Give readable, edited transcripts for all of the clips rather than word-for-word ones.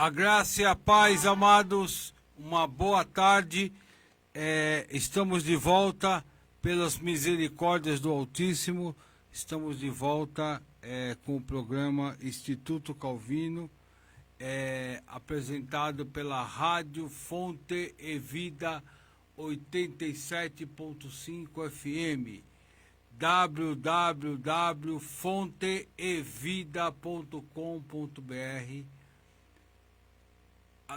A graça e a paz, amados, uma boa tarde. Estamos de volta pelas misericórdias do Altíssimo. Estamos de volta com o programa Instituto Calvino, apresentado pela Rádio Fonte e Vida 87.5 FM, www.fonteevida.com.br,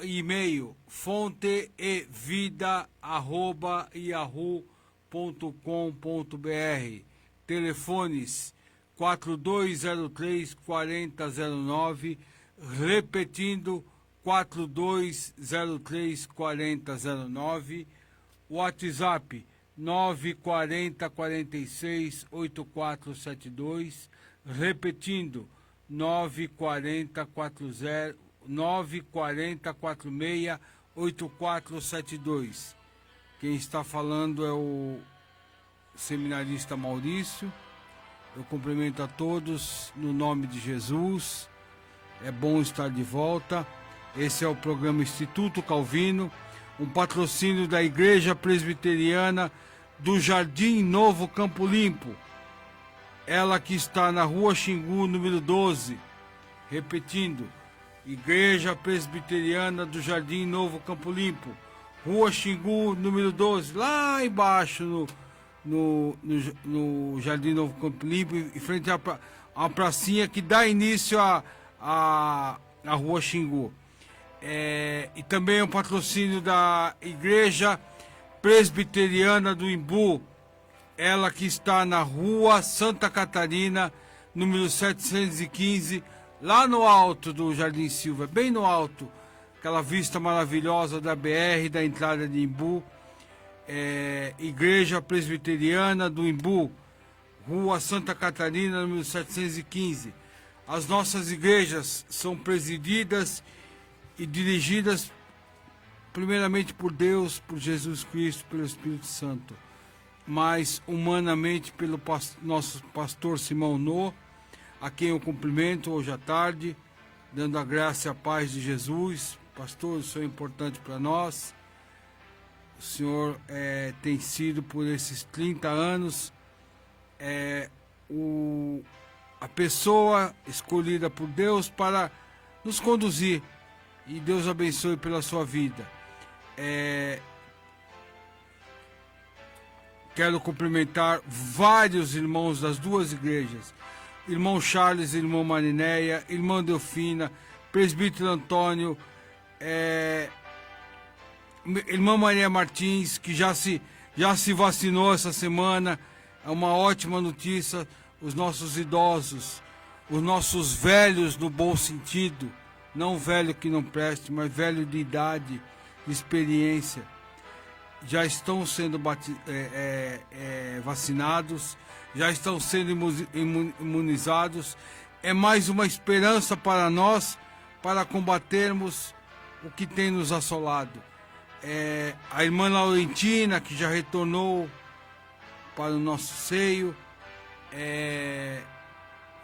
e-mail fonteevida@yahoo.com.br, telefones 4203-4009, repetindo 4203-4009, WhatsApp 940468472, repetindo 940468472. Quem está falando é o seminarista Maurício. Eu cumprimento a todos no nome de Jesus. É bom estar de volta. Esse é o programa Instituto Calvino, um patrocínio da Igreja Presbiteriana do Jardim Novo Campo Limpo. Ela que está na Rua Xingu, número 12. Repetindo, Igreja Presbiteriana do Jardim Novo Campo Limpo, Rua Xingu, número 12, lá embaixo no Jardim Novo Campo Limpo, em frente à pracinha que dá início à Rua Xingu. E também é um patrocínio da Igreja Presbiteriana do Imbu, ela que está na Rua Santa Catarina, número 715, lá no alto do Jardim Silva, bem no alto, aquela vista maravilhosa da BR, da entrada de Imbu. Igreja Presbiteriana do Imbu, Rua Santa Catarina, número 715. As nossas igrejas são presididas e dirigidas primeiramente por Deus, por Jesus Cristo, pelo Espírito Santo, mas humanamente pelo nosso pastor Simão Nô, a quem eu cumprimento hoje à tarde, dando a graça e a paz de Jesus. Pastor, o senhor é importante para nós. O senhor tem sido, por esses 30 anos, a pessoa escolhida por Deus para nos conduzir. E Deus abençoe pela sua vida. Quero cumprimentar vários irmãos das duas igrejas. Irmão Charles, irmão Marinéia, irmã Delfina, presbítero Antônio, irmã Maria Martins, que já se vacinou essa semana. É uma ótima notícia. Os nossos idosos, os nossos velhos no bom sentido, não velho que não preste, mas velho de idade, de experiência, já estão sendo vacinados, já estão sendo imunizados. É mais uma esperança para nós, para combatermos o que tem nos assolado. A irmã Laurentina, que já retornou para o nosso seio,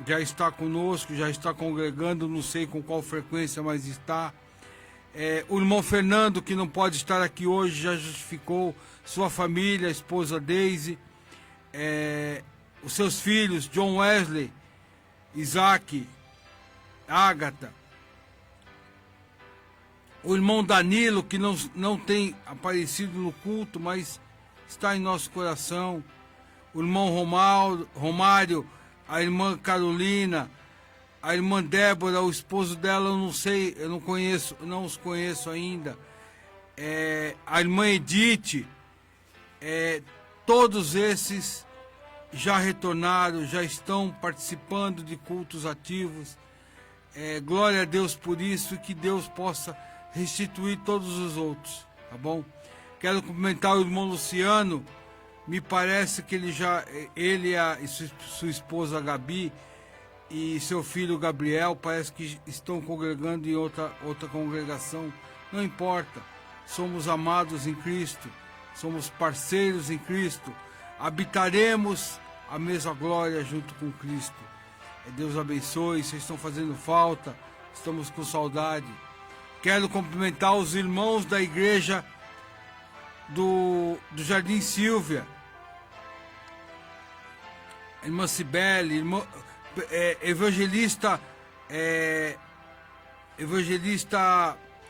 já está conosco, já está congregando, não sei com qual frequência, mas está. O irmão Fernando, que não pode estar aqui hoje, já justificou sua família, a esposa Daisy, os seus filhos, John Wesley, Isaac, Ágata, o irmão Danilo, que não tem aparecido no culto, mas está em nosso coração, o irmão Romário, a irmã Carolina, a irmã Débora, o esposo dela, eu não sei, eu não os conheço ainda, a irmã Edith, todos esses já retornaram, já estão participando de cultos ativos. Glória a Deus por isso, e que Deus possa restituir todos os outros, tá bom? Quero cumprimentar o irmão Luciano. Me parece que ele e sua esposa Gabi e seu filho Gabriel parece que estão congregando em outra congregação. Não importa, somos amados em Cristo, somos parceiros em Cristo, habitaremos a mesma glória junto com Cristo. Deus abençoe, vocês estão fazendo falta, estamos com saudade. Quero cumprimentar os irmãos da igreja do Jardim Silvia, irmã Cibele, evangelista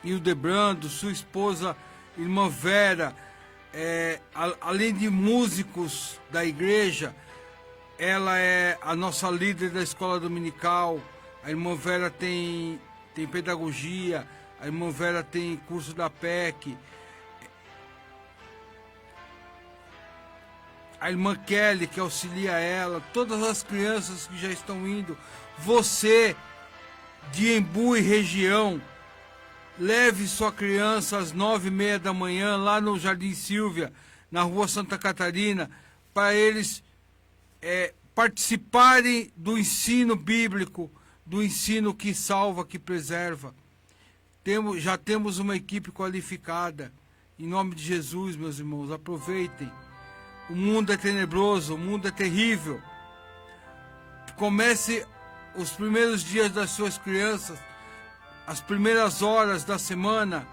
Hildebrando, sua esposa, irmã Vera, além de músicos da igreja, ela é a nossa líder da escola dominical. A irmã Vera tem pedagogia, a irmã Vera tem curso da PEC, a irmã Kelly, que auxilia ela, todas as crianças que já estão indo. Você de Embu e região, leve sua criança às 9h30 da manhã lá no Jardim Silvia, na rua Santa Catarina, para eles participarem do ensino bíblico, do ensino que salva, que preserva. Já temos uma equipe qualificada. Em nome de Jesus, meus irmãos, aproveitem. O mundo é tenebroso, o mundo é terrível. Comece os primeiros dias das suas crianças, as primeiras horas da semana,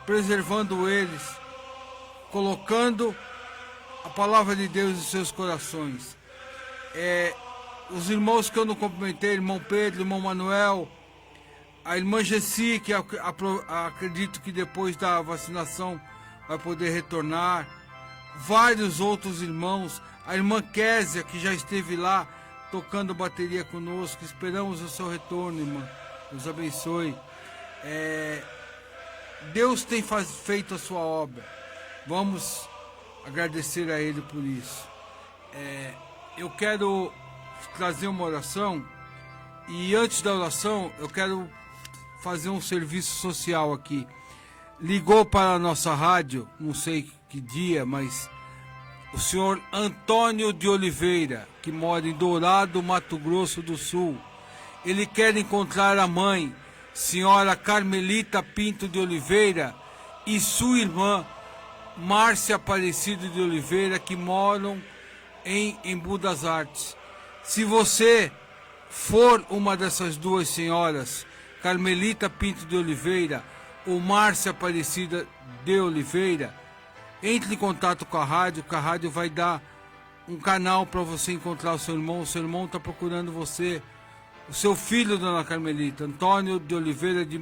preservando eles, colocando a palavra de Deus em seus corações. Os irmãos que eu não cumprimentei, irmão Pedro, irmão Manuel, a irmã Gessi, que acredito que depois da vacinação vai poder retornar, vários outros irmãos, a irmã Késia, que já esteve lá tocando bateria conosco. Esperamos o seu retorno, irmã. Deus abençoe. Deus tem feito a sua obra. Vamos agradecer a Ele por isso. Eu quero trazer uma oração, e antes da oração eu quero fazer um serviço social aqui. Ligou para a nossa rádio, não sei que dia, mas o senhor Antônio de Oliveira, que mora em Dourado, Mato Grosso do Sul. Ele quer encontrar a mãe, senhora Carmelita Pinto de Oliveira, e sua irmã Márcia Aparecida de Oliveira, que moram em Embu das Artes. Se você for uma dessas duas senhoras, Carmelita Pinto de Oliveira ou Márcia Aparecida de Oliveira, entre em contato com a rádio, que a rádio vai dar um canal para você encontrar o seu irmão. O seu irmão está procurando você. O seu filho, dona Carmelita, Antônio de Oliveira, de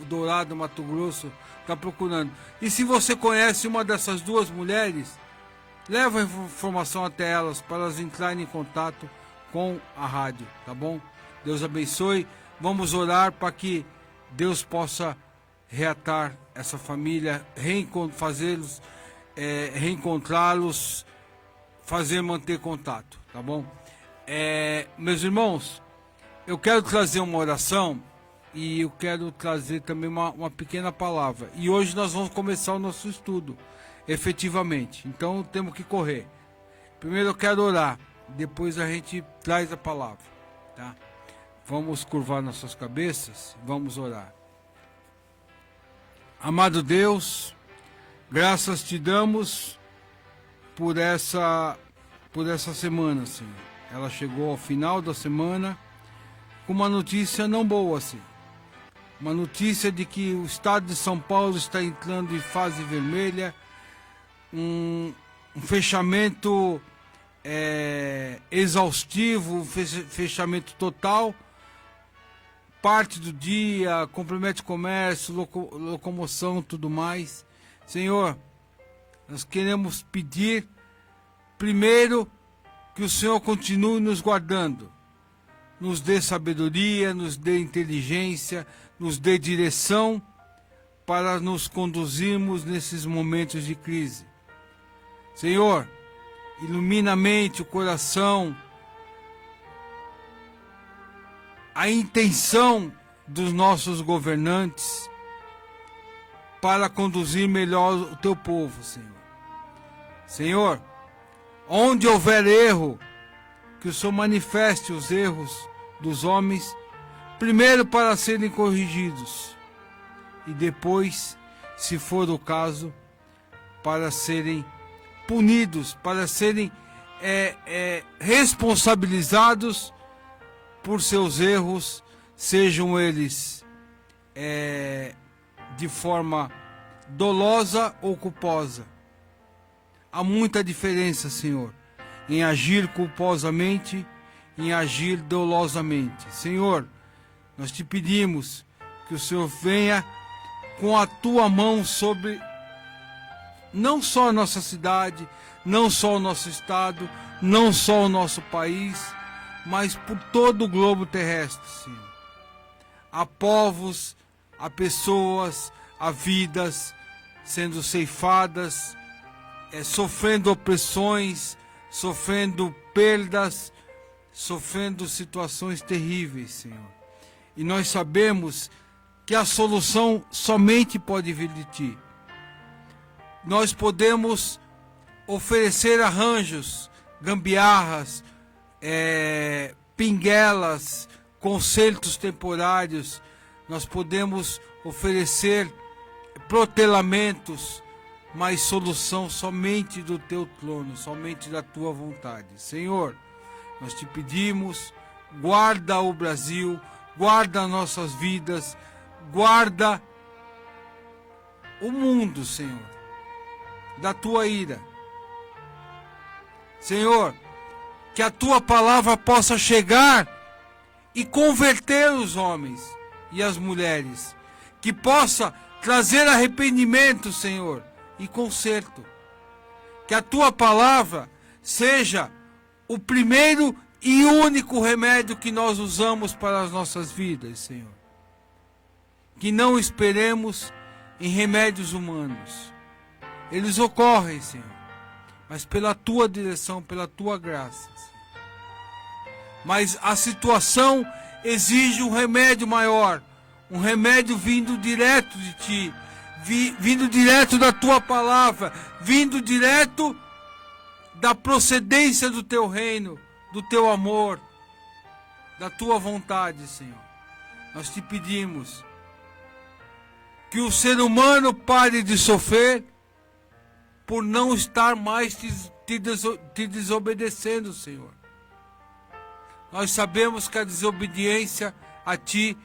Dourado, Mato Grosso, está procurando. E se você conhece uma dessas duas mulheres, leva a informação até elas, para elas entrarem em contato com a rádio, tá bom? Deus abençoe. Vamos orar para que Deus possa reatar essa família, fazê-los, reencontrá-los, manter contato, tá bom? Meus irmãos, eu quero trazer uma oração e eu quero trazer também uma pequena palavra. E hoje nós vamos começar o nosso estudo, efetivamente. Então temos que correr. Primeiro eu quero orar, depois a gente traz a palavra, tá? Vamos curvar nossas cabeças, vamos orar. Amado Deus, graças te damos por essa semana, Senhor. Ela chegou ao final da semana com uma notícia não boa, Senhor. Uma notícia de que o estado de São Paulo está entrando em fase vermelha, um fechamento exaustivo, fechamento total, parte do dia, compromete comércio, locomoção, tudo mais. Senhor, nós queremos pedir, primeiro, que o Senhor continue nos guardando, nos dê sabedoria, nos dê inteligência, nos dê direção para nos conduzirmos nesses momentos de crise. Senhor, ilumina a mente, o coração, a intenção dos nossos governantes para conduzir melhor o teu povo, Senhor. Senhor, onde houver erro, que o Senhor manifeste os erros dos homens, primeiro para serem corrigidos e depois, se for o caso, para serem punidos, para serem responsabilizados por seus erros, sejam eles de forma dolosa ou culposa. Há muita diferença, Senhor, em agir culposamente, em agir dolosamente. Senhor, nós te pedimos que o Senhor venha com a tua mão sobre não só a nossa cidade, não só o nosso estado, não só o nosso país, mas por todo o globo terrestre, Senhor. Há povos, há pessoas, há vidas sendo ceifadas, sofrendo opressões, sofrendo perdas, sofrendo situações terríveis, Senhor. E nós sabemos que a solução somente pode vir de Ti. Nós podemos oferecer arranjos, gambiarras, pinguelas, concertos temporários. Nós podemos oferecer protelamentos, mas solução somente do Teu trono, somente da Tua vontade. Senhor, nós te pedimos, guarda o Brasil, guarda nossas vidas, guarda o mundo, Senhor, da Tua ira. Senhor, que a Tua palavra possa chegar e converter os homens e as mulheres, que possa trazer arrependimento, Senhor, e conserto. Que a Tua palavra seja o primeiro e único remédio que nós usamos para as nossas vidas, Senhor. Que não esperemos em remédios humanos. Eles ocorrem, Senhor, mas pela Tua direção, pela Tua graça, Senhor. Mas a situação exige um remédio maior, um remédio vindo direto de Ti, vindo direto da Tua palavra, vindo direto da procedência do Teu reino, do Teu amor, da Tua vontade, Senhor. Nós te pedimos que o ser humano pare de sofrer por não estar mais te desobedecendo, Senhor. Nós sabemos que a desobediência a Ti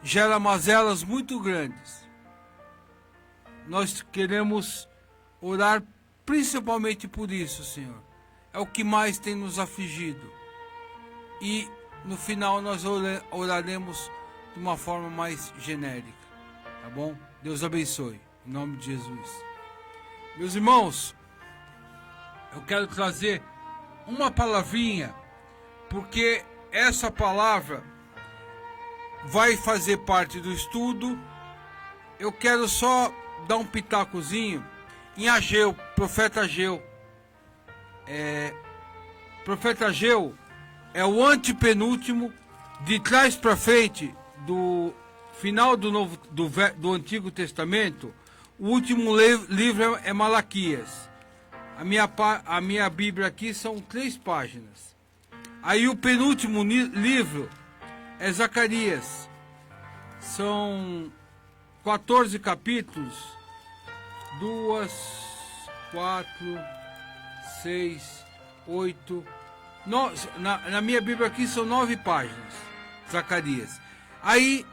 gera mazelas muito grandes. Nós queremos orar principalmente por isso, Senhor. É o que mais tem nos afligido. E no final nós oraremos de uma forma mais genérica. Tá bom? Deus abençoe. Em nome de Jesus. Meus irmãos, eu quero trazer uma palavrinha, porque essa palavra vai fazer parte do estudo. Eu quero só dar um pitacozinho em Ageu, profeta Ageu. Profeta Ageu é o antepenúltimo, de trás para frente, do final do Antigo Testamento. O último livro é Malaquias. A minha Bíblia aqui são 3 páginas. Aí o penúltimo livro é Zacarias. São 14 capítulos. 2, 4, 6, 8. Na minha Bíblia aqui são 9 páginas. Zacarias. Aí,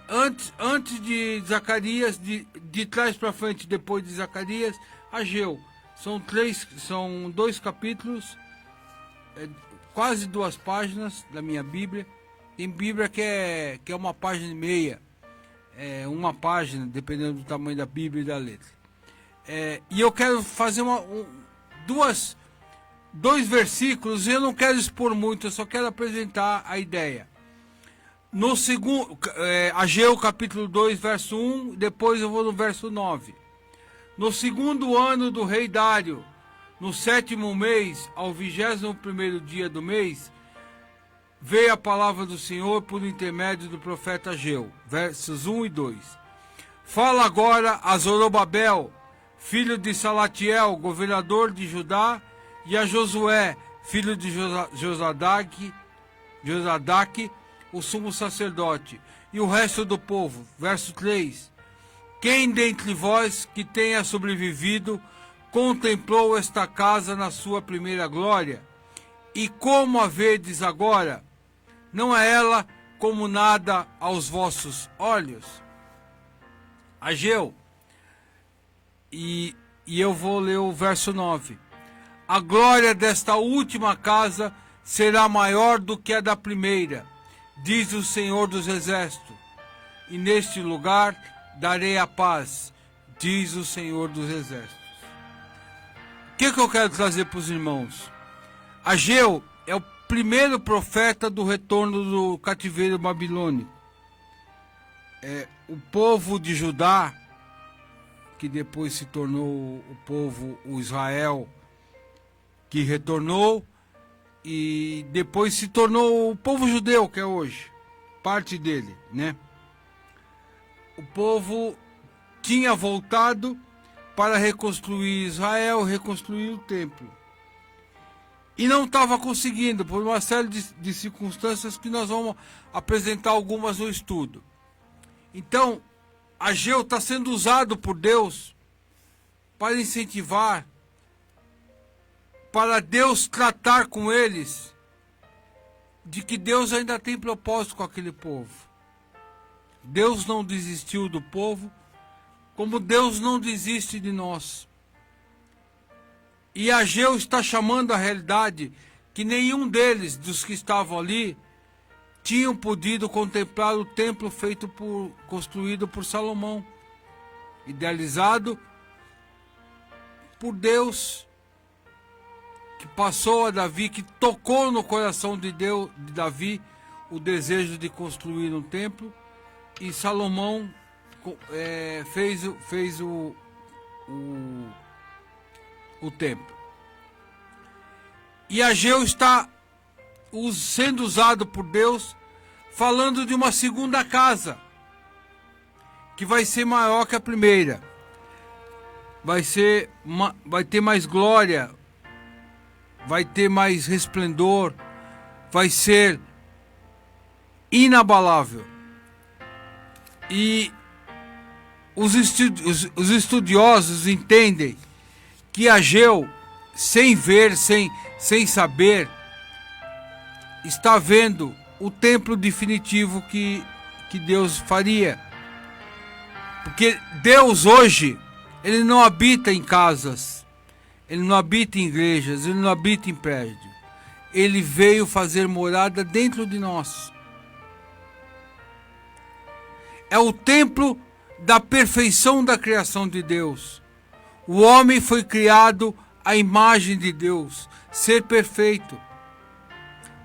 antes de Zacarias, de trás para frente, depois de Zacarias, Ageu. São 2 capítulos, quase 2 páginas da minha Bíblia. Tem Bíblia que é 1 página e meia, 1 página, dependendo do tamanho da Bíblia e da letra. E eu quero fazer dois versículos, e eu não quero expor muito, eu só quero apresentar a ideia. No segundo, Ageu capítulo 2, verso 1, depois eu vou no verso 9. No segundo ano do rei Dário, no 7º mês, ao 21º dia do mês, veio a palavra do Senhor por intermédio do profeta Ageu, versos 1 e 2. Fala agora a Zorobabel, filho de Salatiel, governador de Judá, e a Josué, filho de Josadaque, o sumo sacerdote, e o resto do povo. Verso 3. Quem dentre vós que tenha sobrevivido contemplou esta casa na sua primeira glória? E como a vedes agora? Não é ela como nada aos vossos olhos? Ageu E eu vou ler o verso 9. A glória desta última casa será maior do que a da primeira, diz o Senhor dos Exércitos. E neste lugar darei a paz, diz o Senhor dos Exércitos. O que eu quero trazer para os irmãos? Ageu é o primeiro profeta do retorno do cativeiro babilônico. O povo de Judá, que depois se tornou o povo, o Israel, que retornou, e depois se tornou o povo judeu, que é hoje, parte dele, né? O povo tinha voltado para reconstruir Israel, reconstruir o templo. E não estava conseguindo, por uma série de circunstâncias que nós vamos apresentar algumas no estudo. Então, Ageu está sendo usado por Deus para incentivar, para Deus tratar com eles, de que Deus ainda tem propósito com aquele povo. Deus não desistiu do povo, como Deus não desiste de nós. E Ageu está chamando a realidade que nenhum deles, dos que estavam ali, tinham podido contemplar o templo construído por Salomão, idealizado por Deus, que passou a Davi, que tocou no coração de Davi o desejo de construir um templo, e Salomão fez o templo. E Ageu está sendo usado por Deus, falando de uma segunda casa, que vai ser maior que a primeira, vai ter mais glória, vai ter mais resplendor, vai ser inabalável. E os estudiosos entendem que Ageu, sem ver, sem saber, está vendo o templo definitivo que Deus faria. Porque Deus hoje, Ele não habita em casas, Ele não habita em igrejas, Ele não habita em prédio. Ele veio fazer morada dentro de nós. É o templo da perfeição da criação de Deus. O homem foi criado à imagem de Deus, ser perfeito.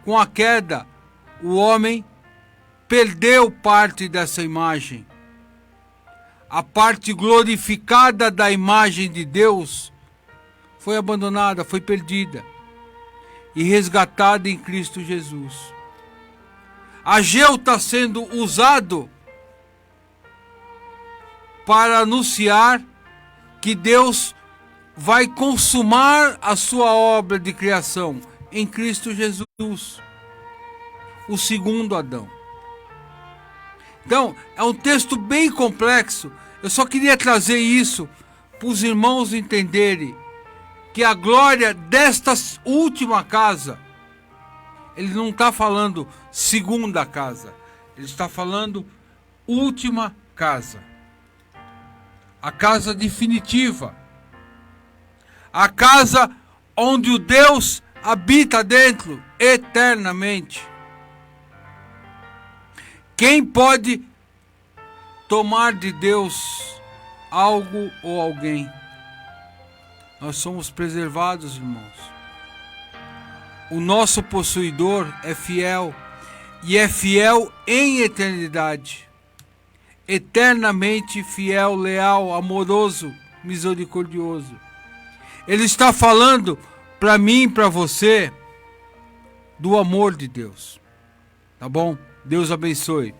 Com a queda, o homem perdeu parte dessa imagem. A parte glorificada da imagem de Deus foi abandonada, foi perdida e resgatada em Cristo Jesus. Ageu está sendo usado para anunciar que Deus vai consumar a sua obra de criação em Cristo Jesus, o segundo Adão. Então, é um texto bem complexo. Eu só queria trazer isso para os irmãos entenderem que a glória desta última casa, ele não está falando segunda casa, ele está falando última casa. A casa definitiva. A casa onde o Deus habita dentro eternamente. Quem pode tomar de Deus algo ou alguém? Nós somos preservados, irmãos. O nosso possuidor é fiel, e é fiel em eternidade. Eternamente fiel, leal, amoroso, misericordioso. Ele está falando para mim e para você do amor de Deus. Tá bom? Deus abençoe.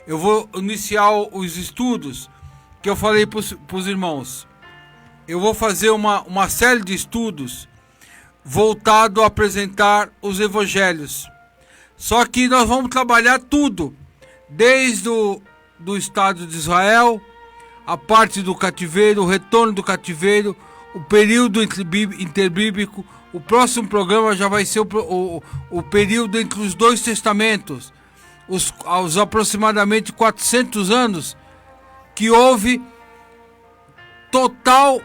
Eu vou iniciar os estudos que eu falei para os irmãos. Eu vou fazer uma série de estudos voltado a apresentar os evangelhos. Só que nós vamos trabalhar tudo, desde do Estado de Israel, a parte do cativeiro, o retorno do cativeiro, o período interbíblico. O próximo programa já vai ser o período entre os dois testamentos, os aproximadamente 400 anos que houve total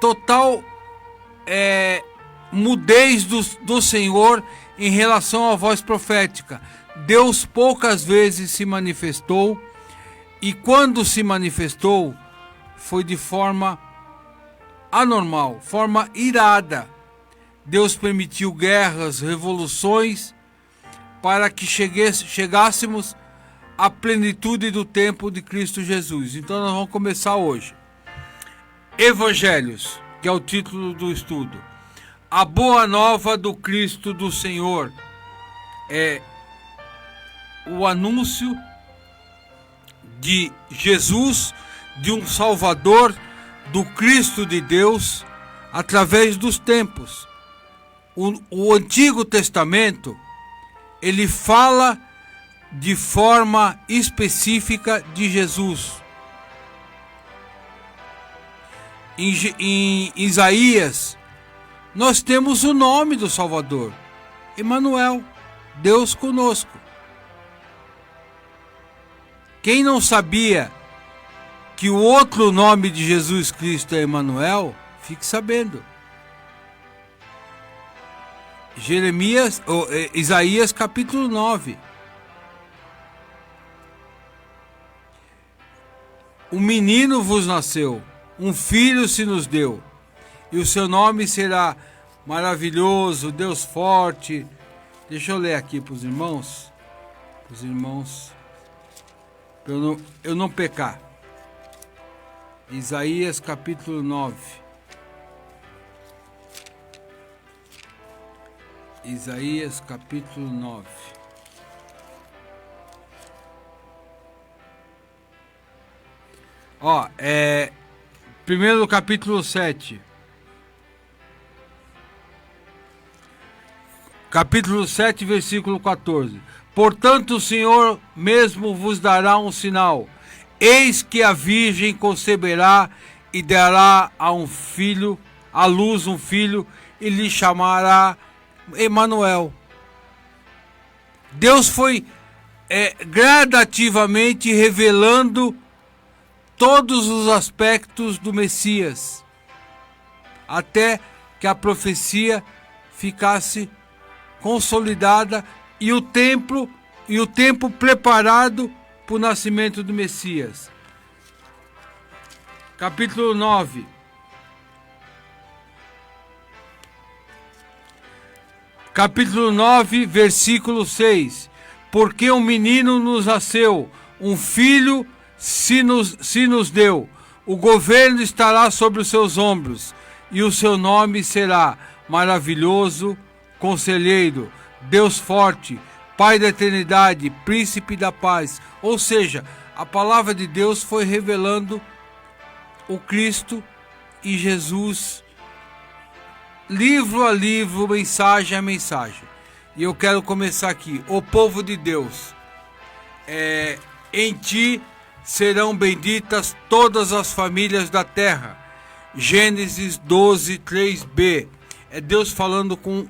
total mudez do Senhor em relação à voz profética. Deus poucas vezes se manifestou, e quando se manifestou, foi de forma anormal, forma irada. Deus permitiu guerras, revoluções, para que chegássemos à plenitude do tempo de Cristo Jesus. Então nós vamos começar hoje. Evangelhos, que é o título do estudo. A boa nova do Cristo do Senhor é o anúncio de Jesus, de um Salvador, do Cristo de Deus, através dos tempos. O Antigo Testamento, ele fala de forma específica de Jesus. Em Isaías, nós temos o nome do Salvador, Emanuel, Deus conosco. Quem não sabia que o outro nome de Jesus Cristo é Emanuel, fique sabendo. Isaías capítulo 9. Um menino vos nasceu, um filho se nos deu, e o seu nome será maravilhoso, Deus forte. Deixa eu ler aqui para os irmãos, para eu não pecar. Isaías capítulo 9. Isaías capítulo 9. Primeiro do capítulo 7. Capítulo 7, versículo 14. Portanto, o Senhor mesmo vos dará um sinal. Eis que a virgem conceberá e dará à luz um filho, e lhe chamará Emanuel. Deus foi gradativamente revelando todos os aspectos do Messias, até que a profecia ficasse consolidada e o tempo preparado para o nascimento do Messias. Capítulo 9. Capítulo 9, versículo 6. Porque um menino nos nasceu, um filho se nos deu, o governo estará sobre os seus ombros, e o seu nome será Maravilhoso, Conselheiro, Deus Forte, Pai da Eternidade, Príncipe da Paz. Ou seja, a palavra de Deus foi revelando o Cristo e Jesus, livro a livro, mensagem a mensagem. E eu quero começar aqui. O povo de Deus, em ti serão benditas todas as famílias da terra. Gênesis 12, 3b. É Deus falando com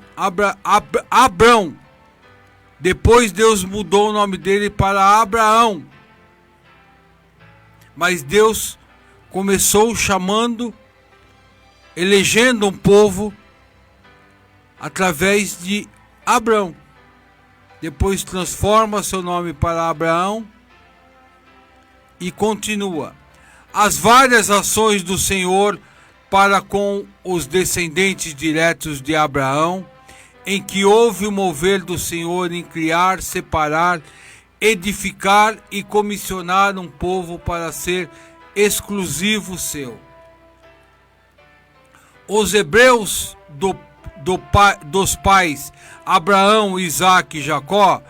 Abrão. Depois Deus mudou o nome dele para Abraão. Mas Deus começou elegendo um povo através de Abrão. Depois transforma seu nome para Abraão e continua. As várias ações do Senhor para com os descendentes diretos de Abraão, em que houve o mover do Senhor em criar, separar, edificar e comissionar um povo para ser exclusivo seu. Os hebreus dos pais Abraão, Isaque e Jacó,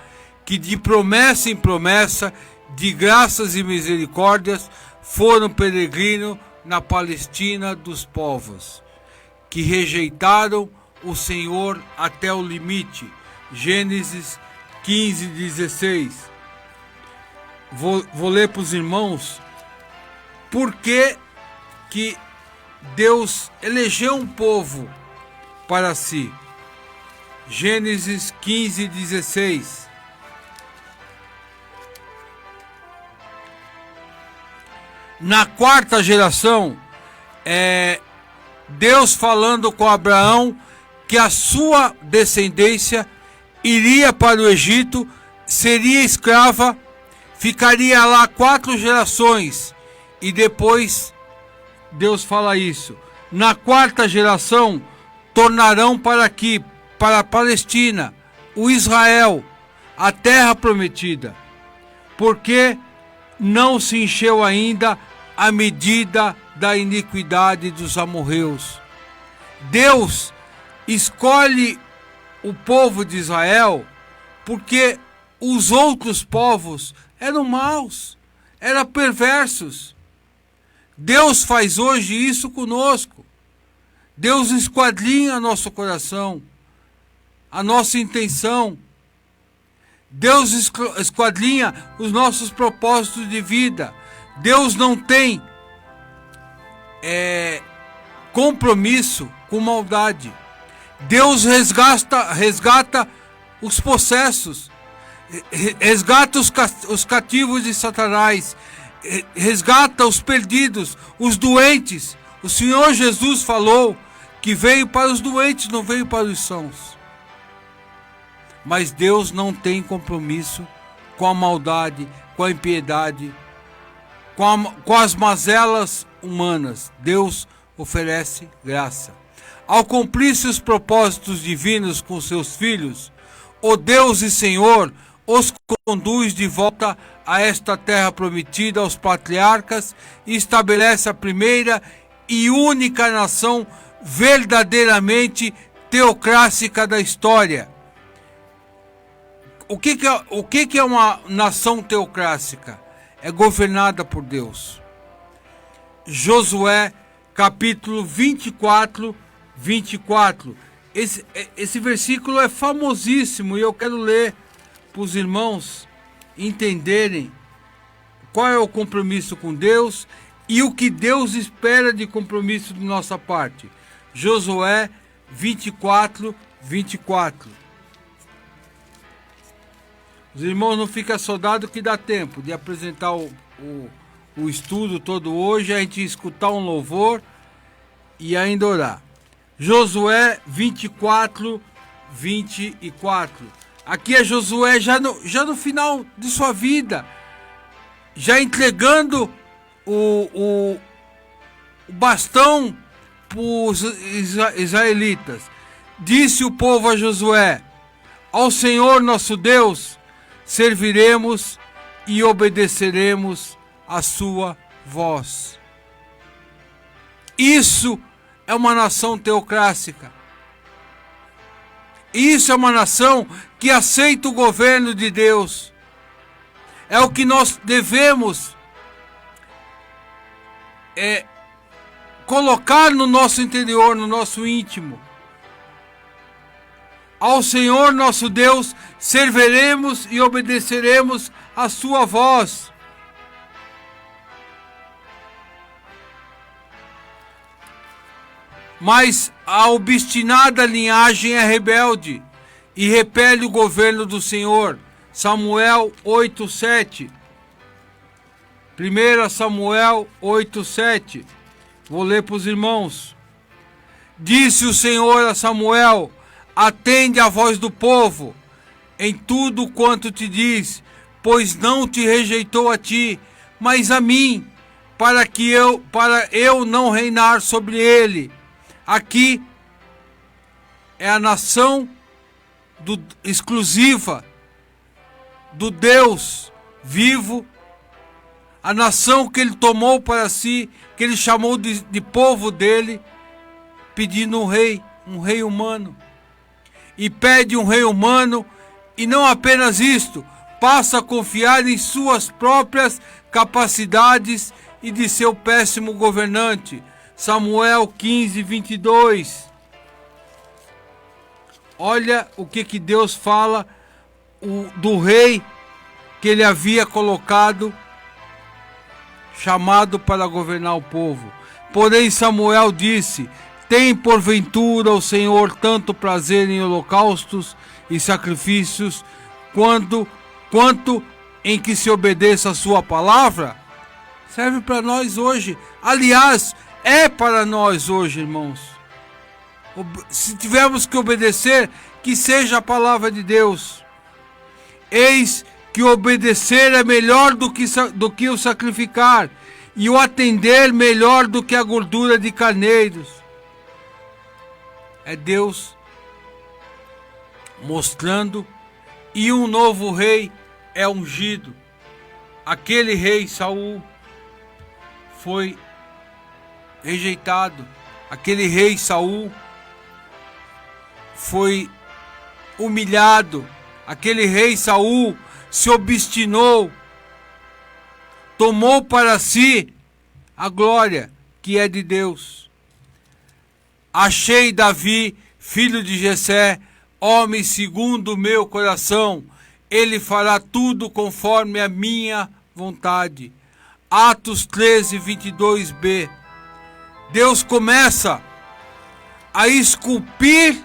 que de promessa em promessa, de graças e misericórdias, foram peregrinos na Palestina dos povos, que rejeitaram o Senhor até o limite. Gênesis 15, 16. Vou ler para os irmãos por que Deus elegeu um povo para si. Gênesis 15, 16. Na quarta geração, Deus falando com Abraão que a sua descendência iria para o Egito, seria escrava, ficaria lá 4 gerações, e depois Deus fala isso: na 4ª geração tornarão para aqui, para a Palestina, o Israel, a terra prometida, porque não se encheu ainda a medida da iniquidade dos amorreus. Deus escolhe o povo de Israel porque os outros povos eram maus, eram perversos. Deus faz hoje isso conosco. Deus esquadrinha nosso coração, a nossa intenção. Deus esquadrinha os nossos propósitos de vida. Deus não tem compromisso com maldade. Deus resgata os possessos, resgata os cativos de Satanás, resgata os perdidos, os doentes. O Senhor Jesus falou que veio para os doentes, não veio para os sãos. Mas Deus não tem compromisso com a maldade, com a impiedade, com as mazelas humanas. Deus oferece graça. Ao cumprir-se os propósitos divinos com seus filhos, o Deus e Senhor os conduz de volta a esta terra prometida aos patriarcas e estabelece a primeira e única nação verdadeiramente teocrática da história. O que é uma nação teocrática? É governada por Deus. Josué, capítulo 24, 24. Esse versículo é famosíssimo e eu quero ler para os irmãos entenderem qual é o compromisso com Deus e o que Deus espera de compromisso de nossa parte. Josué 24, 24. Os irmãos não ficam soldados que dá tempo de apresentar o estudo todo hoje, a gente escutar um louvor e ainda orar. Josué 24, 24. Aqui é Josué já no final de sua vida, já entregando o bastão para os israelitas. Disse o povo a Josué: ao Senhor nosso Deus serviremos e obedeceremos a sua voz. Isso é uma nação teocrática. Isso é uma nação que aceita o governo de Deus. É o que nós devemos colocar no nosso interior, no nosso íntimo. Ao Senhor nosso Deus serviremos e obedeceremos a sua voz. Mas a obstinada linhagem é rebelde e repele o governo do Senhor. Samuel 8:7. 1 Samuel 8:7. Vou ler para os irmãos. Disse o Senhor a Samuel: atende à voz do povo em tudo quanto te diz, pois não te rejeitou a ti, mas a mim, para eu não reinar sobre ele. Aqui é a nação exclusiva do Deus vivo, a nação que ele tomou para si, que ele chamou de povo dele, pedindo um rei humano. E pede um rei humano, e não apenas isto, passa a confiar em suas próprias capacidades e de seu péssimo governante. Samuel 15, 22. Olha o que Deus fala do rei que ele havia colocado, chamado para governar o povo. Porém Samuel disse: tem porventura o Senhor tanto prazer em holocaustos e sacrifícios, quanto em que se obedeça a sua palavra? Serve para nós hoje. Aliás, é para nós hoje, irmãos. Se tivermos que obedecer, que seja a palavra de Deus. Eis que obedecer é melhor do que o sacrificar, e o atender melhor do que a gordura de carneiros. É Deus mostrando, e um novo rei é ungido. Aquele rei Saul foi rejeitado. Aquele rei Saul foi humilhado. Aquele rei Saul se obstinou, tomou para si a glória que é de Deus. Achei Davi, filho de Jessé, homem segundo o meu coração. Ele fará tudo conforme a minha vontade. Atos 13, 22b. Deus começa a esculpir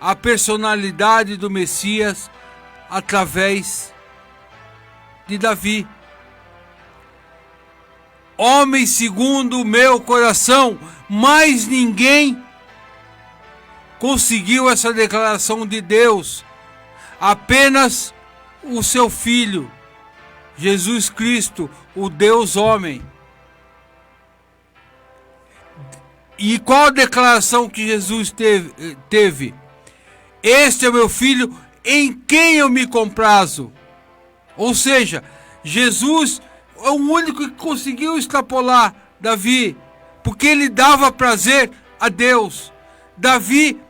a personalidade do Messias através de Davi. Homem segundo o meu coração. Mais ninguém conseguiu essa declaração de Deus. Apenas o seu Filho, Jesus Cristo, o Deus homem. E qual a declaração que Jesus teve? Este é o meu Filho, em quem eu me comprazo. Ou seja, Jesus é o único que conseguiu extrapolar Davi, porque ele dava prazer a Deus. Davi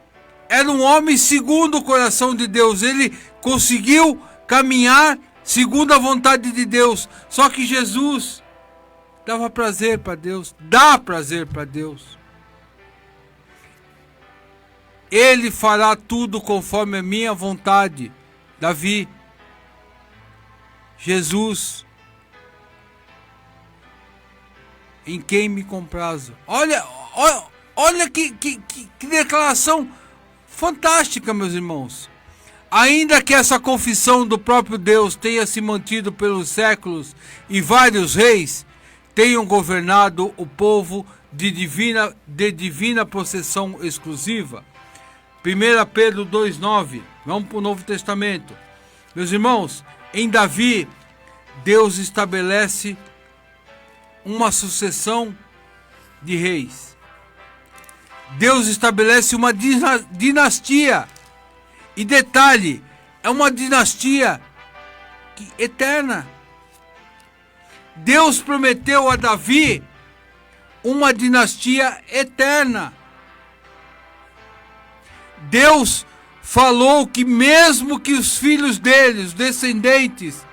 era um homem segundo o coração de Deus. Ele conseguiu caminhar segundo a vontade de Deus. Só que Jesus dava prazer para Deus, dá prazer para Deus. Ele fará tudo conforme a minha vontade. Davi, Jesus, em quem me comprazo. Olha que declaração fantástica, meus irmãos. Ainda que essa confissão do próprio Deus tenha se mantido pelos séculos e vários reis tenham governado o povo de divina possessão exclusiva. 1 Pedro 2,9. Vamos para o Novo Testamento. Meus irmãos, em Davi, Deus estabelece uma sucessão de reis. Deus estabelece uma dinastia. E detalhe, é uma dinastia eterna. Deus prometeu a Davi uma dinastia eterna. Deus falou que mesmo que os filhos dele, os descendentes,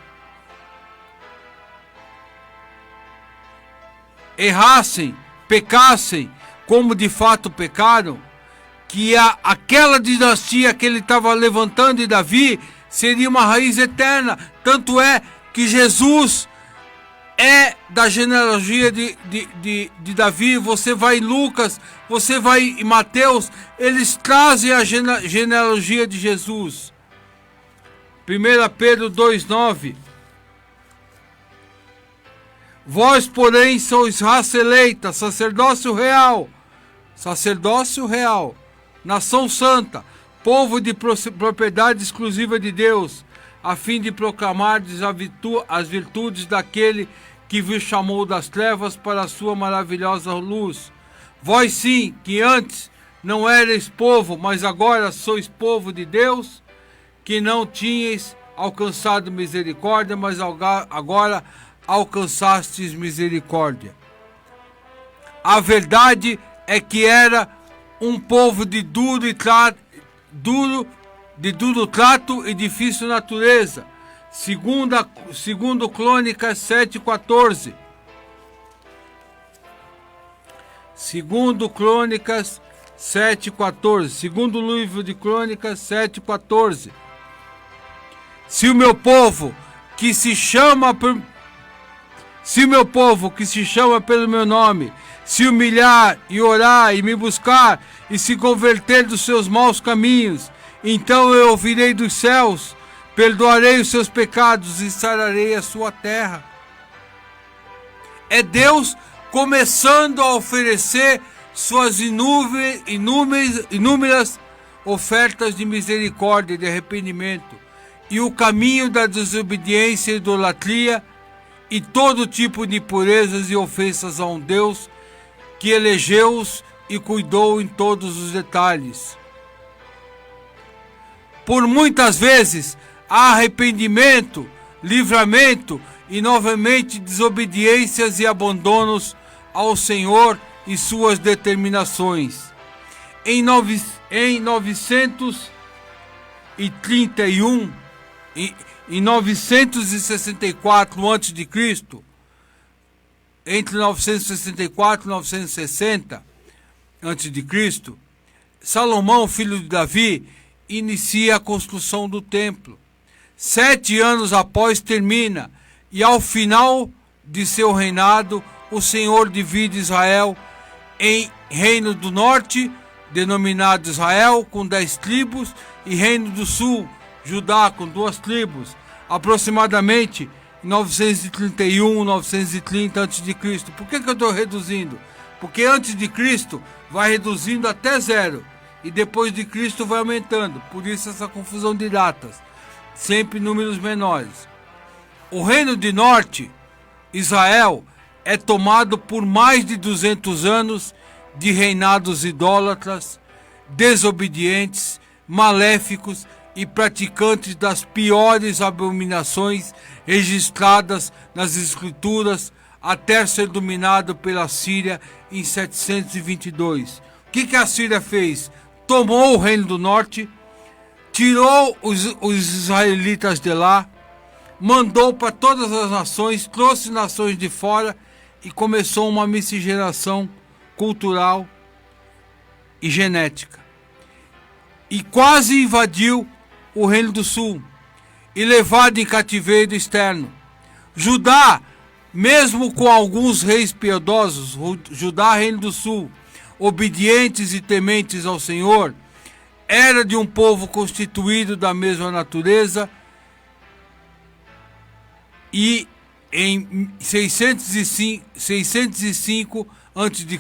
errassem, pecassem, como de fato pecaram, que aquela dinastia que ele estava levantando em Davi seria uma raiz eterna. Tanto é que Jesus é da genealogia de Davi. Você vai em Lucas, você vai em Mateus, eles trazem a genealogia de Jesus. 1 Pedro 2,9. Vós, porém, sois raça eleita, sacerdócio real, nação santa, povo de propriedade exclusiva de Deus, a fim de proclamar as virtudes daquele que vos chamou das trevas para a sua maravilhosa luz. Vós sim, que antes não erais povo, mas agora sois povo de Deus, que não tinhais alcançado misericórdia, mas agora alcançastes misericórdia. A verdade é que era um povo de duro trato e difícil natureza. Segundo Crônicas 7,14. Segundo Crônicas 7,14. Segundo livro de Crônicas 7,14. Se o meu povo que se chama pelo meu nome se humilhar e orar e me buscar e se converter dos seus maus caminhos, então eu ouvirei dos céus, perdoarei os seus pecados e sararei a sua terra. É Deus começando a oferecer suas inúmeras ofertas de misericórdia e de arrependimento, e o caminho da desobediência e idolatria, e todo tipo de impurezas e ofensas a um Deus que elegeu-os e cuidou em todos os detalhes. Por muitas vezes há arrependimento, livramento e novamente desobediências e abandonos ao Senhor e suas determinações. Em 931, em 964 a.C., entre 964 e 960 a.C., Salomão, filho de Davi, inicia a construção do templo. 7 anos após termina, e ao final de seu reinado, o Senhor divide Israel em Reino do Norte, denominado Israel, com 10 tribos, e Reino do Sul, Judá, com 2 tribos, aproximadamente 931, 930 a.C. Por que eu estou reduzindo? Porque antes de Cristo vai reduzindo até 0, e depois de Cristo vai aumentando, por isso essa confusão de datas, sempre números menores. O Reino do Norte, Israel, é tomado por mais de 200 anos de reinados idólatras, desobedientes, maléficos e praticantes das piores abominações registradas nas Escrituras, até ser dominado pela Síria em 722. O que a Síria fez? Tomou o Reino do Norte, tirou os israelitas de lá, mandou para todas as nações, trouxe nações de fora e começou uma miscigenação cultural e genética. E quase invadiu o Reino do Sul e levado em cativeiro externo. Judá, mesmo com alguns reis piedosos, Judá, Reino do Sul, obedientes e tementes ao Senhor, era de um povo constituído da mesma natureza, e em 605 a.C.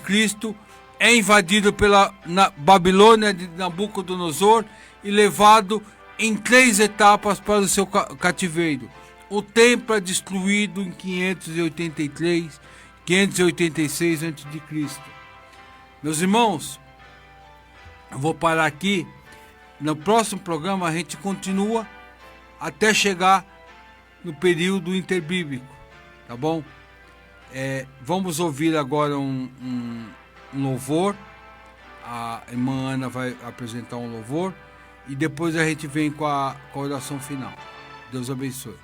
é invadido pela Babilônia de Nabucodonosor e levado em 3 etapas para o seu cativeiro. O templo é destruído em 586 a.C. Meus irmãos, eu vou parar aqui. No próximo programa a gente continua até chegar no período interbíblico, tá bom? Vamos ouvir agora um louvor. A irmã Ana vai apresentar um louvor e depois a gente vem com a oração final. Deus abençoe.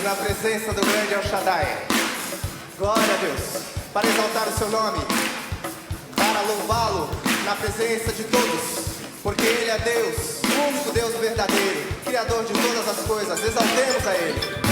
Na presença do grande El Shaddai, glória a Deus, para exaltar o seu nome, para louvá-lo na presença de todos, porque Ele é Deus, o único Deus verdadeiro, Criador de todas as coisas. Exaltemos a Ele.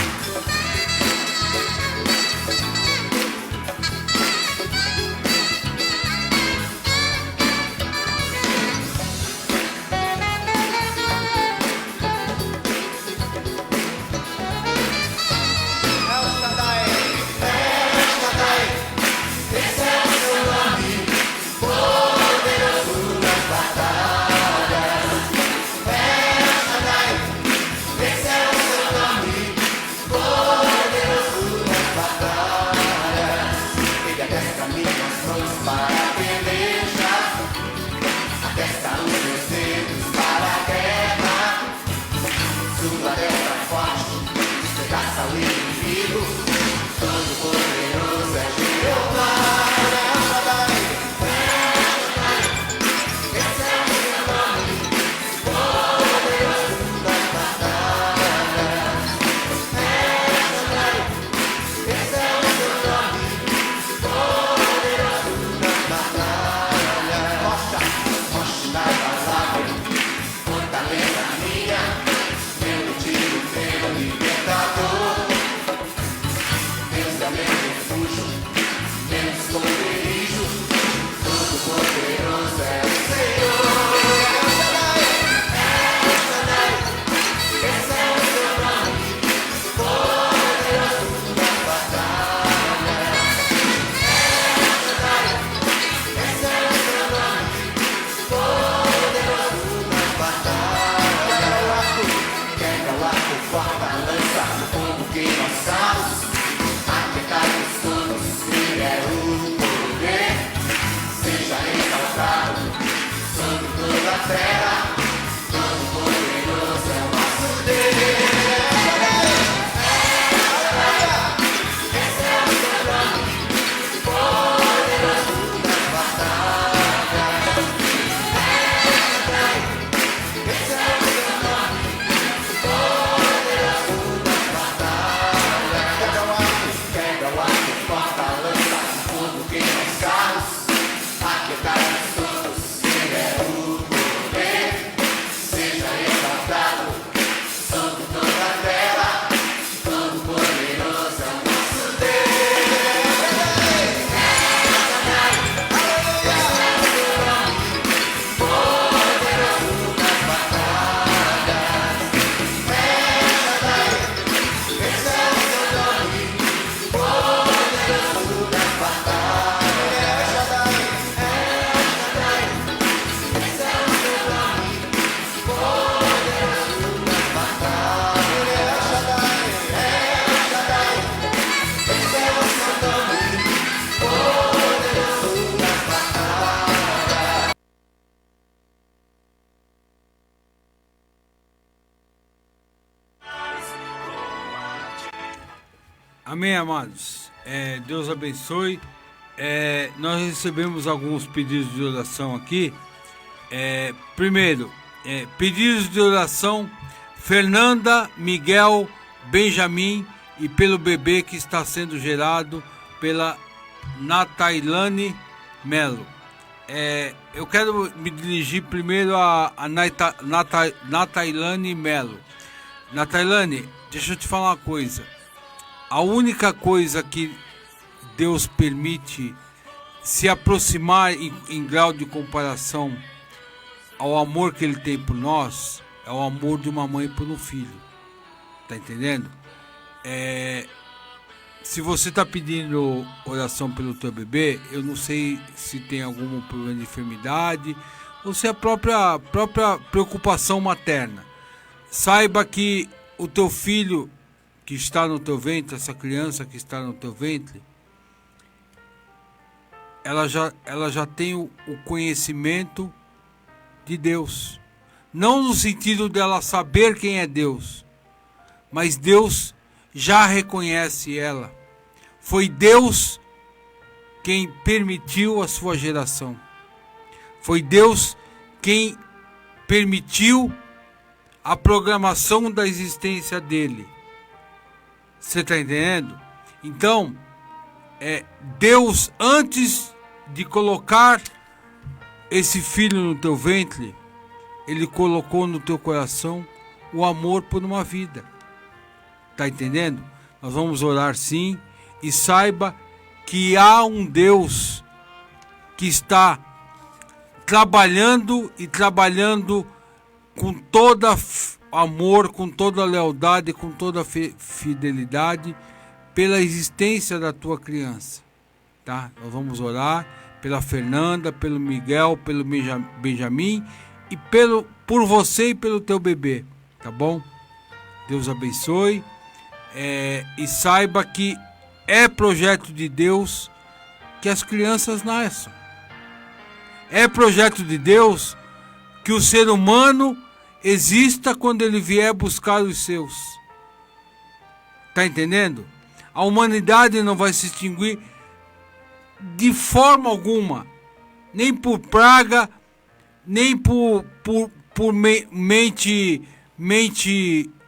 Amém, amados. Deus abençoe. Nós recebemos alguns pedidos de oração aqui. Primeiro, pedidos de oração: Fernanda, Miguel, Benjamin e pelo bebê que está sendo gerado pela Natailane Melo. Eu quero me dirigir primeiro a Natailane Melo. Natailane, deixa eu te falar uma coisa. A única coisa que Deus permite se aproximar em grau de comparação ao amor que Ele tem por nós é o amor de uma mãe por um filho. Tá entendendo? Se você está pedindo oração pelo teu bebê, eu não sei se tem algum problema de enfermidade ou se é a própria preocupação materna. Saiba que o teu filho que está no teu ventre, essa criança que está no teu ventre, ela já tem o conhecimento de Deus. Não no sentido dela saber quem é Deus, mas Deus já reconhece ela. Foi Deus quem permitiu a sua geração. Foi Deus quem permitiu a programação da existência dele. Você está entendendo? Então, Deus, antes de colocar esse filho no teu ventre, Ele colocou no teu coração o amor por uma vida. Está entendendo? Nós vamos orar sim, e saiba que há um Deus que está trabalhando com todo amor, com toda lealdade, com toda fidelidade pela existência da tua criança, tá? Nós vamos orar pela Fernanda, pelo Miguel, pelo Benjamin e por você e pelo teu bebê, tá bom? Deus abençoe. E saiba que é projeto de Deus que as crianças nasçam. É projeto de Deus que o ser humano exista quando ele vier buscar os seus. Tá entendendo? A humanidade não vai se extinguir de forma alguma, nem por praga, nem por mente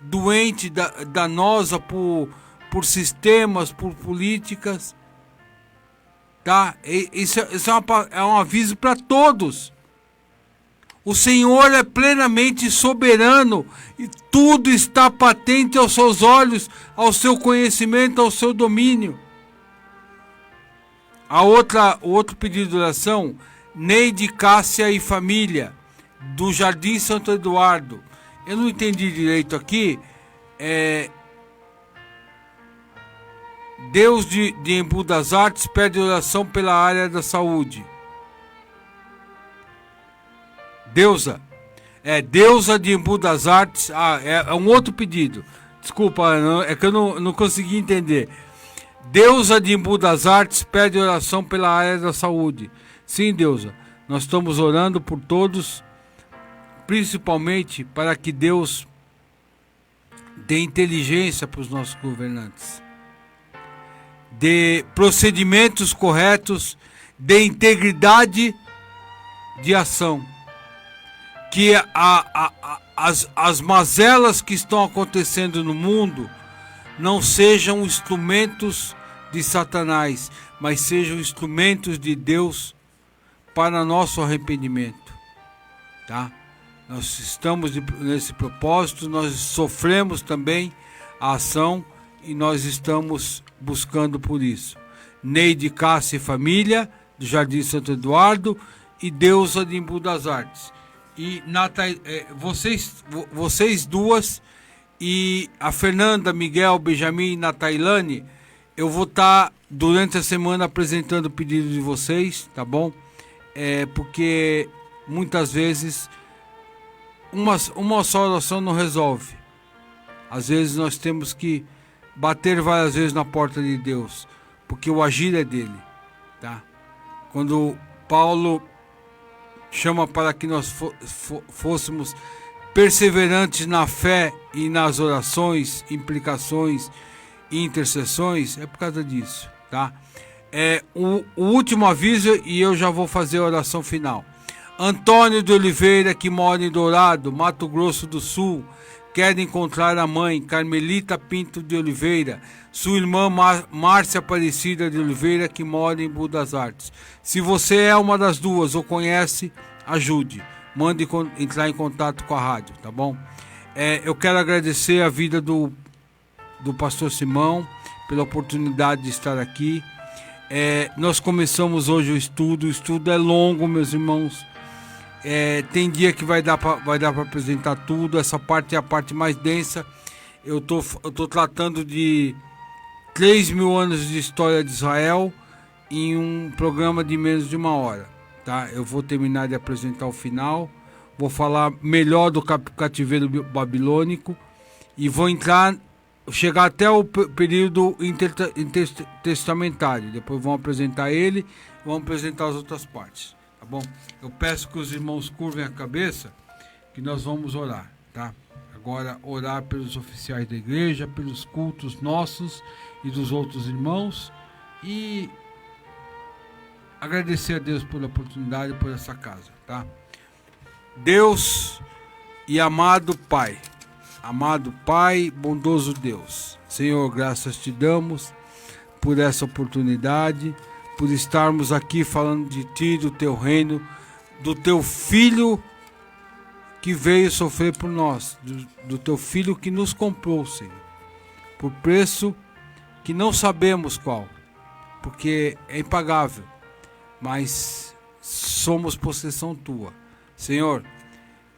doente, danosa, por sistemas, por políticas. Tá? Isso é um aviso para todos. O Senhor é plenamente soberano e tudo está patente aos seus olhos, ao seu conhecimento, ao seu domínio. O outro pedido de oração: Neide, Cássia e família, do Jardim Santo Eduardo. Eu não entendi direito aqui. Deus de Embu das Artes pede oração pela área da saúde. Deusa de Embu das Artes. É um outro pedido. Desculpa, é que eu não consegui entender. Deusa de Embu das Artes pede oração pela área da saúde. Sim, Deusa, nós estamos orando por todos, principalmente para que Deus dê inteligência para os nossos governantes, dê procedimentos corretos, dê integridade de ação, que as mazelas que estão acontecendo no mundo não sejam instrumentos de Satanás, mas sejam instrumentos de Deus para nosso arrependimento, tá? Nós estamos nesse propósito, nós sofremos também a ação e nós estamos buscando por isso. Neide, Cássia e família, do Jardim Santo Eduardo, e Deusa de Embu das Artes. E vocês duas e a Fernanda, Miguel, Benjamin e Natailane, eu vou estar durante a semana apresentando o pedido de vocês, tá bom? Porque muitas vezes uma só oração não resolve. Às vezes nós temos que bater várias vezes na porta de Deus, porque o agir é dele, tá? Quando Paulo chama para que nós fôssemos perseverantes na fé e nas orações, implicações e intercessões, é por causa disso, tá? O último aviso, e eu já vou fazer a oração final. Antônio de Oliveira, que mora em Dourado, Mato Grosso do Sul, quer encontrar a mãe, Carmelita Pinto de Oliveira, sua irmã Márcia Aparecida de Oliveira, que mora em Budas Artes. Se você é uma das duas ou conhece, ajude. Mande entrar em contato com a rádio, tá bom? Eu quero agradecer a vida do pastor Simão pela oportunidade de estar aqui. Nós começamos hoje o estudo é longo, meus irmãos. Tem dia que vai dar para apresentar tudo. Essa parte é a parte mais densa. Eu tô tratando de 3.000 anos de história de Israel em um programa de menos de 1 hora, tá? Eu vou terminar de apresentar o final, vou falar melhor do cativeiro babilônico e vou chegar até o período intertestamentário. Depois vamos apresentar ele, vamos apresentar as outras partes, tá bom? Eu peço que os irmãos curvem a cabeça, que nós vamos orar, tá? Agora orar pelos oficiais da igreja, pelos cultos nossos e dos outros irmãos, e agradecer a Deus pela oportunidade, por essa casa, tá? Deus e amado Pai, bondoso Deus, Senhor, graças te damos por essa oportunidade, por estarmos aqui falando de Ti, do Teu reino, do Teu Filho que veio sofrer por nós, do Teu Filho que nos comprou, Senhor, por preço que não sabemos qual, porque é impagável, mas somos possessão Tua. Senhor,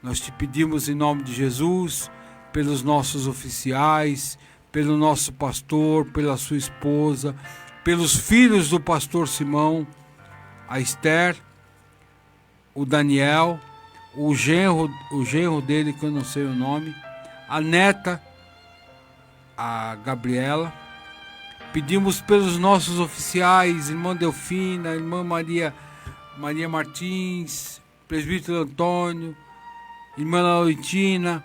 nós te pedimos em nome de Jesus, pelos nossos oficiais, pelo nosso pastor, pela sua esposa, pelos filhos do pastor Simão, a Esther, o Daniel, o genro dele, que eu não sei o nome, a neta, a Gabriela. Pedimos pelos nossos oficiais, irmã Delfina, irmã Maria Martins, presbítero Antônio, irmã Laurentina,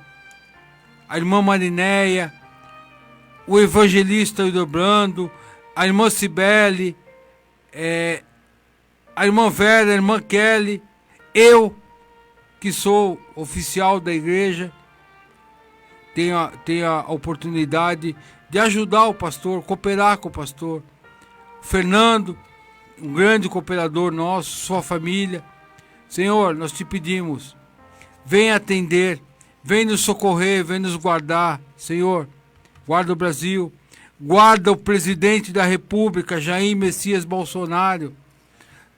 a irmã Marinéia, o evangelista Hildebrando, a irmã Cibele, a irmã Vera, a irmã Kelly, eu, que sou oficial da igreja, tenho a oportunidade de ajudar o pastor, cooperar com o pastor. Fernando, um grande cooperador nosso, sua família. Senhor, nós te pedimos, vem atender, vem nos socorrer, vem nos guardar. Senhor, guarda o Brasil, guarda o presidente da República, Jair Messias Bolsonaro.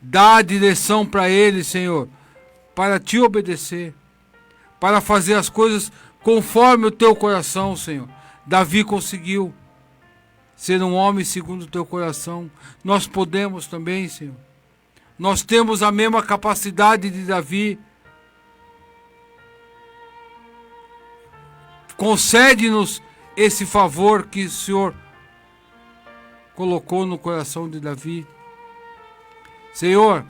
Dá a direção para ele, Senhor, para te obedecer, para fazer as coisas conforme o teu coração, Senhor. Davi conseguiu ser um homem segundo o teu coração. Nós podemos também, Senhor. Nós temos a mesma capacidade de Davi. Concede-nos esse favor que o Senhor colocou no coração de Davi. Senhor,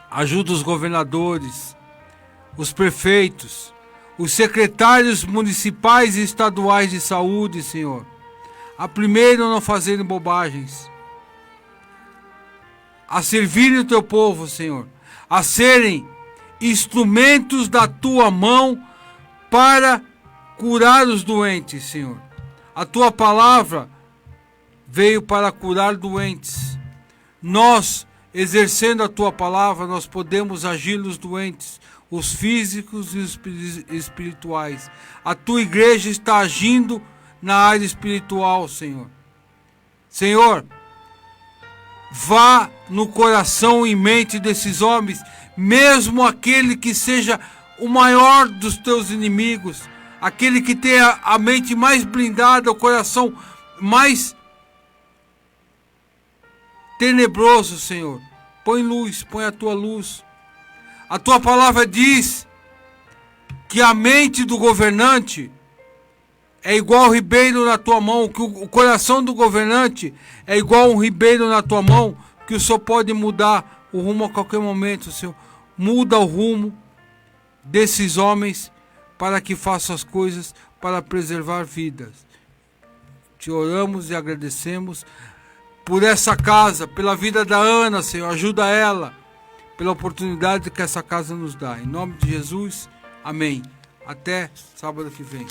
ajuda os governadores, os prefeitos, os secretários municipais e estaduais de saúde, Senhor, a primeiro não fazerem bobagens, a servirem o teu povo, Senhor, a serem instrumentos da tua mão para curar os doentes, Senhor. A tua palavra veio para curar doentes. Nós, exercendo a tua palavra, nós podemos agir nos doentes, os físicos e os espirituais. A tua igreja está agindo na área espiritual, Senhor. Senhor, vá no coração e mente desses homens, mesmo aquele que seja o maior dos teus inimigos, aquele que tenha a mente mais blindada, o coração mais tenebroso, Senhor. Põe luz, põe a tua luz. A tua palavra diz que a mente do governante é igual ao ribeiro na tua mão, que o coração do governante é igual a um ribeiro na tua mão, que o Senhor pode mudar o rumo a qualquer momento, Senhor. Muda o rumo desses homens para que façam as coisas para preservar vidas. te oramos e agradecemos por essa casa, pela vida da Ana, Senhor. Ajuda ela, pela oportunidade que essa casa nos dá. Em nome de Jesus, amém. Até sábado que vem.